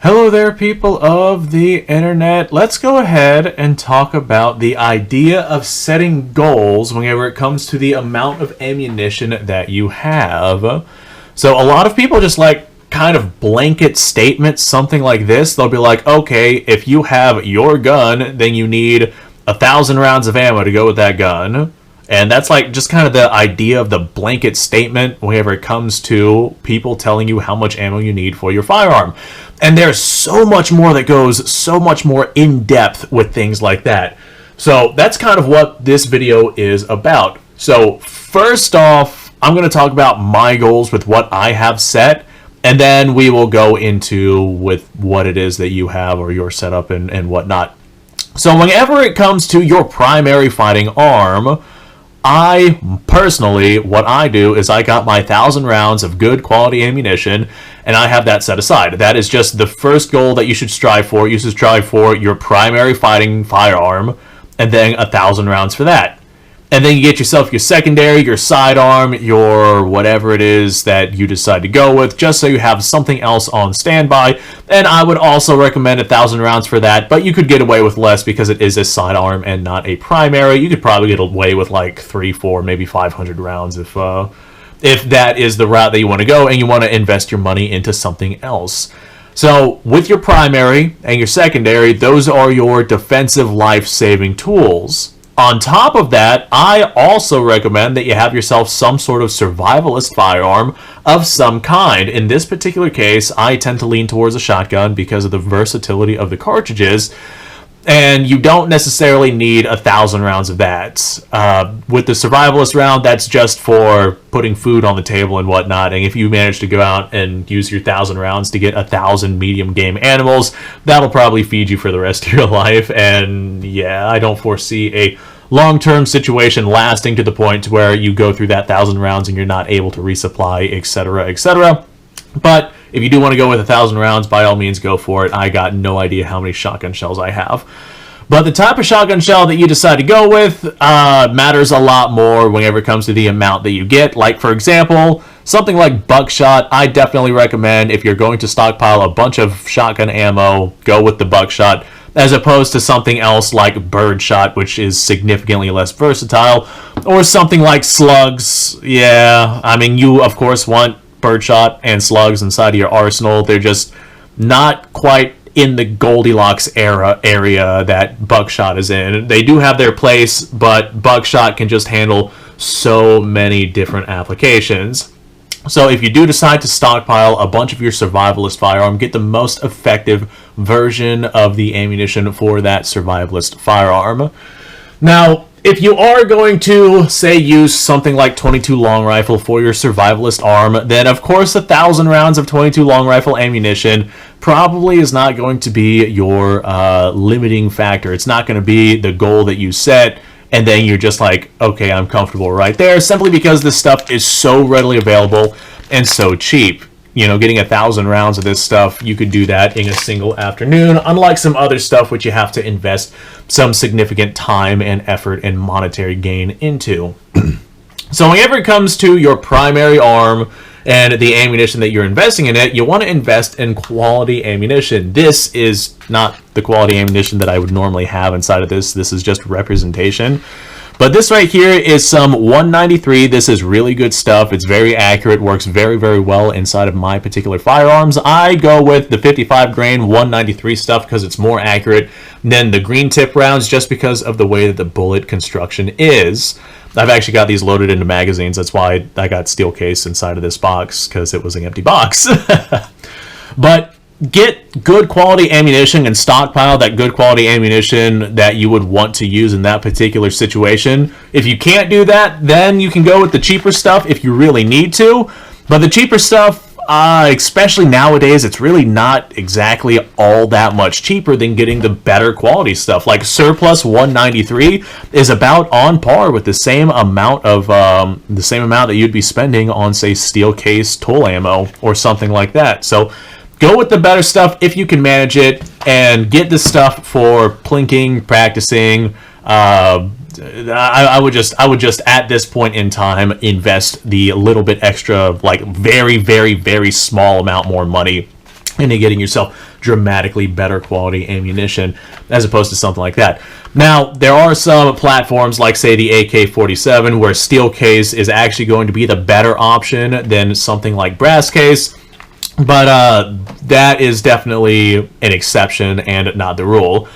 Hello there, people of the internet. Let's go ahead and talk about the idea of setting goals whenever it comes to the amount of ammunition that you have. So a lot of people just like kind of blanket statements, something like this. They'll be like, okay, if you have your gun, then you need 1,000 rounds of ammo to go with that gun. And that's like just kind of the idea of the blanket statement whenever it comes to people telling you how much ammo you need for your firearm. And there's so much more that goes so much more in depth with things like that. So that's kind of what this video is about. So first off, I'm going to talk about my goals with what I have set. And then we will go into with what it is that you have or your setup and whatnot. So whenever it comes to your primary fighting arm, I personally, what I do is I got my 1,000 rounds of good quality ammunition, and I have that set aside. That is just the first goal that you should strive for. You should strive for your primary fighting firearm, and then 1,000 rounds for that. And then you get yourself your secondary, your sidearm, your whatever it is that you decide to go with, just so you have something else on standby. And I would also recommend 1,000 rounds for that, but you could get away with less because it is a sidearm and not a primary. You could probably get away with like 3, 4, maybe 500 rounds if that is the route that you want to go and you want to invest your money into something else. So with your primary and your secondary, those are your defensive life-saving tools. On top of that, I also recommend that you have yourself some sort of survivalist firearm of some kind. In this particular case, I tend to lean towards a shotgun because of the versatility of the cartridges, and you don't necessarily need 1,000 rounds of that. With the survivalist round, that's just for putting food on the table and whatnot, and if you manage to go out and use your 1,000 rounds to get 1,000 medium game animals, that'll probably feed you for the rest of your life. And yeah, I don't foresee a long-term situation lasting to the point where you go through that 1,000 rounds and you're not able to resupply, etc., etc. But if you do want to go with 1,000 rounds, by all means, go for it. I got no idea how many shotgun shells I have. But the type of shotgun shell that you decide to go with matters a lot more whenever it comes to the amount that you get. Like, for example, something like buckshot, I definitely recommend if you're going to stockpile a bunch of shotgun ammo, go with the buckshot, as opposed to something else like birdshot, which is significantly less versatile, or something like slugs. Yeah, I mean, you, of course, want birdshot and slugs inside of your arsenal. They're just not quite in the Goldilocks area that buckshot is in. They do have their place, but buckshot can just handle so many different applications. So if you do decide to stockpile a bunch of your survivalist firearm, get the most effective version of the ammunition for that survivalist firearm. Now, if you are going to, say, use something like 22 long rifle for your survivalist arm, then of course 1,000 rounds of 22 long rifle ammunition probably is not going to be your limiting factor. It's not going to be the goal that you set, and then you're just like, okay, I'm comfortable right there, simply because this stuff is so readily available and so cheap. You know, getting 1,000 rounds of this stuff, you could do that in a single afternoon, unlike some other stuff which you have to invest some significant time and effort and monetary gain into. So whenever it comes to your primary arm and the ammunition that you're investing in it, you want to invest in quality ammunition. This is not the quality ammunition that I would normally have inside of this. This is just representation. But this right here is some 193. This is really good stuff. It's very accurate, works very, very well inside of my particular firearms. I go with the 55 grain 193 stuff because it's more accurate than the green tip rounds, just because of the way that the bullet construction is. I've actually got these loaded into magazines. That's why I got steel case inside of this box, because it was an empty box. But get good quality ammunition and stockpile that good quality ammunition that you would want to use in that particular situation. If you can't do that, then you can go with the cheaper stuff if you really need to. But the cheaper stuff, especially nowadays, it's really not exactly all that much cheaper than getting the better quality stuff. Like Surplus 193 is about on par with the same amount that you'd be spending on, say, steel case tool ammo or something like that. So go with the better stuff if you can manage it, and get the stuff for plinking, practicing. I would just at this point in time invest the little bit extra, like very, very, very small amount more money into getting yourself dramatically better quality ammunition as opposed to something like that. Now, there are some platforms like, say, the AK-47 where steel case is actually going to be the better option than something like brass case, but that is definitely an exception and not the rule.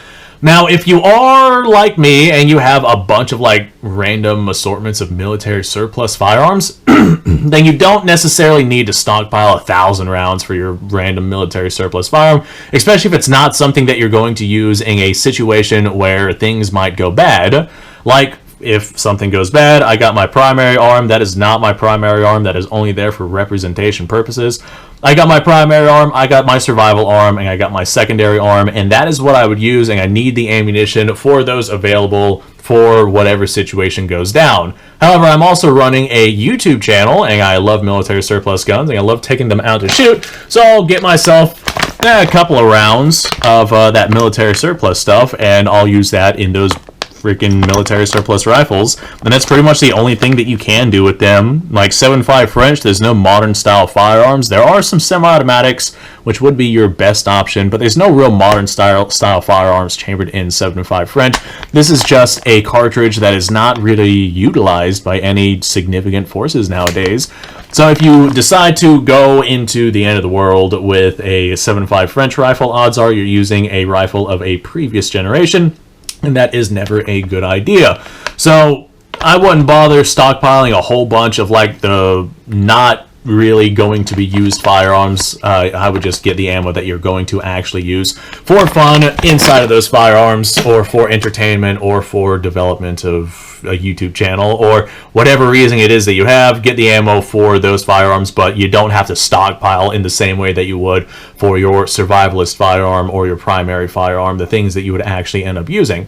Now, if you are like me and you have a bunch of like random assortments of military surplus firearms, then you don't necessarily need to stockpile 1,000 rounds for your random military surplus firearm, especially if it's not something that you're going to use in a situation where things might go bad. Like, if something goes bad, I got my primary arm. That is not my primary arm. That is only there for representation purposes. I got my primary arm, I got my survival arm, and I got my secondary arm, and that is what I would use, and I need the ammunition for those available for whatever situation goes down. However, I'm also running a YouTube channel, and I love military surplus guns, and I love taking them out to shoot, so I'll get myself a couple of rounds of that military surplus stuff, and I'll use that in those freaking military surplus rifles, and that's pretty much the only thing that you can do with them. Like 7.5 French, there's no modern style firearms. There are some semi-automatics, which would be your best option, but there's no real modern style firearms chambered in 7.5 French. This is just a cartridge that is not really utilized by any significant forces nowadays. So if you decide to go into the end of the world with a 7.5 French rifle, odds are you're using a rifle of a previous generation, and that is never a good idea. So I wouldn't bother stockpiling a whole bunch of like the not really going to be used firearms. I would just get the ammo that you're going to actually use for fun inside of those firearms, or for entertainment, or for development of a YouTube channel, or whatever reason it is that you have. Get the ammo for those firearms, but you don't have to stockpile in the same way that you would for your survivalist firearm or your primary firearm, the things that you would actually end up using.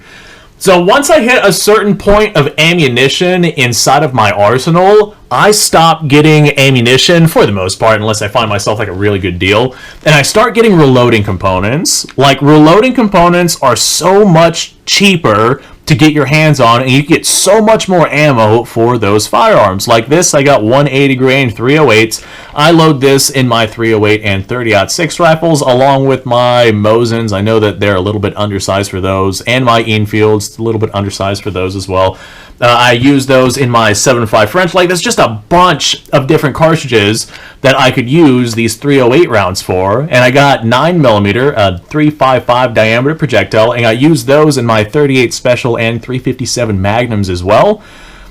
So once I hit a certain point of ammunition inside of my arsenal, I stop getting ammunition for the most part, unless I find myself like a really good deal, and I start getting reloading components. Like, reloading components are so much cheaper to get your hands on, and you get so much more ammo for those firearms. Like this, I got 180 grain 308s. I load this in my 308 and 30-06 rifles, along with my Mosins. I know that they're a little bit undersized for those, and my Enfields, a little bit undersized for those as well. I use those in my 7.5 French. Like, there's just a bunch of different cartridges that I could use these 308 rounds for, and I got 9mm, a 3.55 diameter projectile, and I use those in my 38 Special and 357 Magnums as well.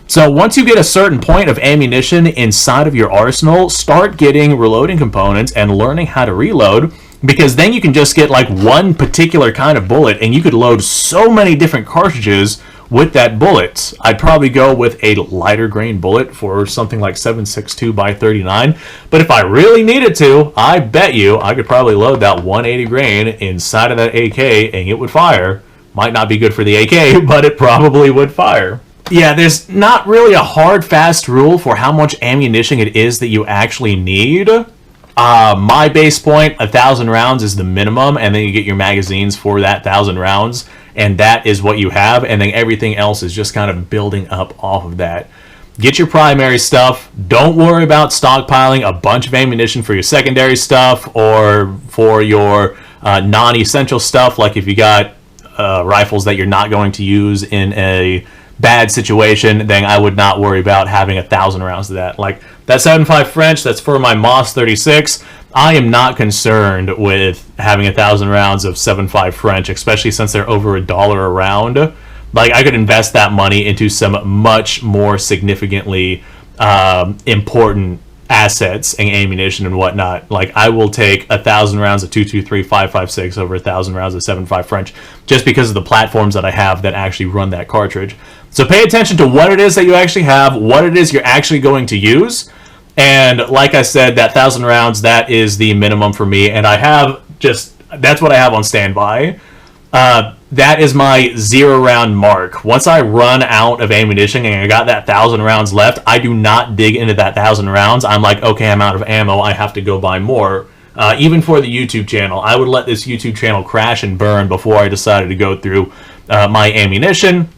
So once you get a certain point of ammunition inside of your arsenal, start getting reloading components and learning how to reload, because then you can just get like one particular kind of bullet, and you could load so many different cartridges with that bullet. I'd probably go with a lighter grain bullet for something like 7.62 by 39, but if I really needed to, I bet you I could probably load that 180 grain inside of that AK and it would fire. Might not be good for the AK, but it probably would fire. Yeah, there's not really a hard, fast rule for how much ammunition it is that you actually need. My base point, 1,000 rounds is the minimum, and then you get your magazines for that 1,000 rounds, and that is what you have, and then everything else is just kind of building up off of that. Get your primary stuff. Don't worry about stockpiling a bunch of ammunition for your secondary stuff or for your non-essential stuff, like if you got rifles that you're not going to use in a bad situation, then I would not worry about having 1,000 rounds of that. Like that 7.5 French, that's for my Moss 36. I am not concerned with having 1,000 rounds of 7.5 French, especially since they're over $1 a round. Like, I could invest that money into some much more significantly important assets and ammunition and whatnot. Like, I will take 1,000 rounds of 223 5.56 over 1,000 rounds of 7.5 French, just because of the platforms that I have that actually run that cartridge. So pay attention to what it is that you actually have, what it is you're actually going to use. And like I said, that 1,000 rounds, that is the minimum for me. And I have just, that's what I have on standby. That is my 0 round mark. Once I run out of ammunition and I got that 1,000 rounds left, I do not dig into that 1,000 rounds. I'm like, okay, I'm out of ammo. I have to go buy more. Even for the YouTube channel, I would let this YouTube channel crash and burn before I decided to go through my ammunition.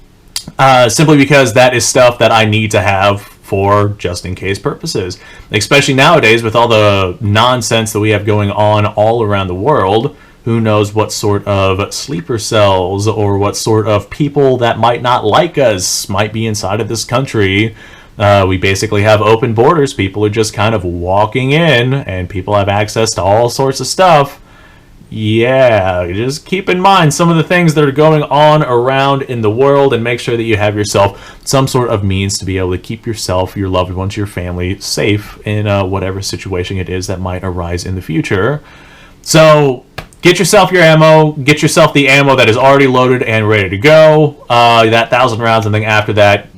Simply because that is stuff that I need to have for just in case purposes. Especially nowadays with all the nonsense that we have going on all around the world. Who knows what sort of sleeper cells or what sort of people that might not like us might be inside of this country. We basically have open borders. People are just kind of walking in, and people have access to all sorts of stuff. Yeah, just keep in mind some of the things that are going on around in the world, and make sure that you have yourself some sort of means to be able to keep yourself, your loved ones, your family safe in whatever situation it is that might arise in the future. So get yourself your ammo, get yourself the ammo that is already loaded and ready to go, that 1,000 rounds, and then after that,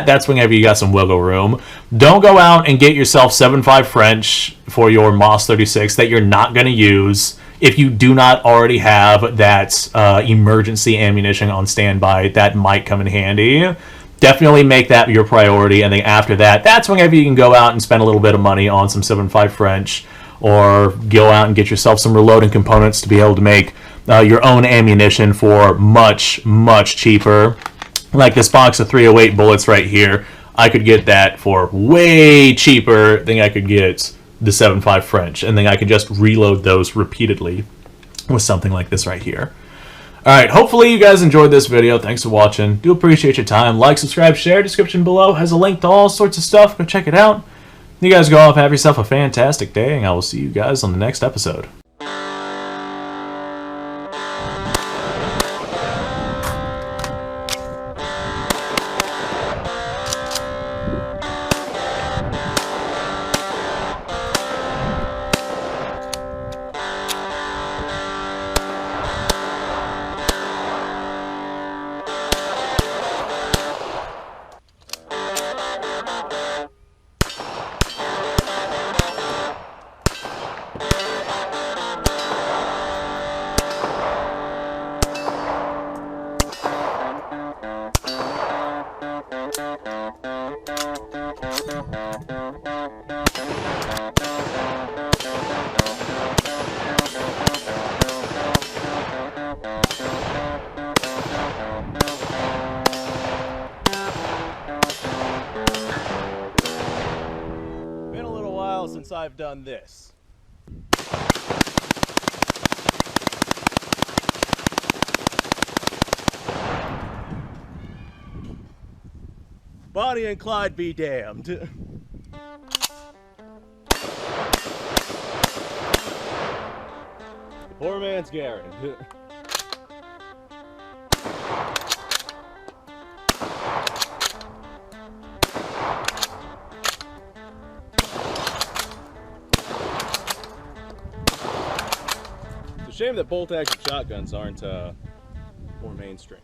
that's whenever you got some wiggle room. Don't go out and get yourself 7.5 French for your MOS 36 that you're not going to use if you do not already have that emergency ammunition on standby that might come in handy. Definitely make that your priority, and then after that, that's whenever you can go out and spend a little bit of money on some 7.5 French, or go out and get yourself some reloading components to be able to make your own ammunition for much, much cheaper. Like this box of 308 bullets right here, I could get that for way cheaper than I could get the 7.5 French, and then I could just reload those repeatedly with something like this right here. Alright, hopefully you guys enjoyed this video. Thanks for watching. Do appreciate your time. Like, subscribe, share. Description below has a link to all sorts of stuff. Go check it out. You guys go off, have yourself a fantastic day, and I will see you guys on the next episode. Been a little while since I've done this. Bonnie and Clyde be damned. Poor man's Garen. It's a shame that bolt-action shotguns aren't more mainstream.